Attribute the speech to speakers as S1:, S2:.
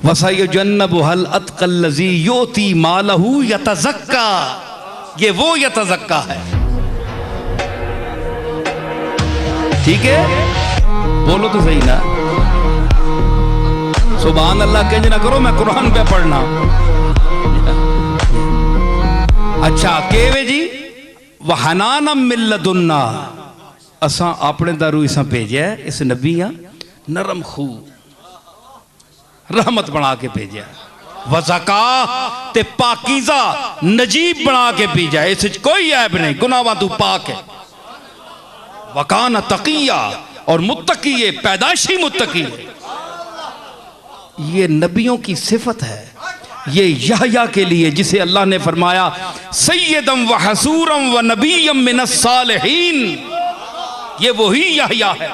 S1: वसयजुन्नबुहल अत्क़ल्लज़ी योती मालहू यतज़क्का, ये वो यतज़क्का है। ठीक है, बोलो तो सही ना। सुभान अल्लाह कह ना करो, मैं कुरान पे पढ़ना। अच्छा केवे जी, वहनानम मिल्लदुन्ना, असा अपने दारू इसा भेजा इस नबी नरम खू रहमत बना के भेजा, वज़का ते पाकीज़ा नजीब बना के भेजा, इस कोई ऐब नहीं, गुनाह तू पाक है। वकाना तकिया, और मुत्तकी है, पैदाइशी मुत्तकी है। ये नबियों की सिफत है। ये यहया के लिए जिसे अल्लाह ने फरमाया सय्यदम व हसूरम व नबिय्यम मिनस सालिहीन, ये वही यहया है।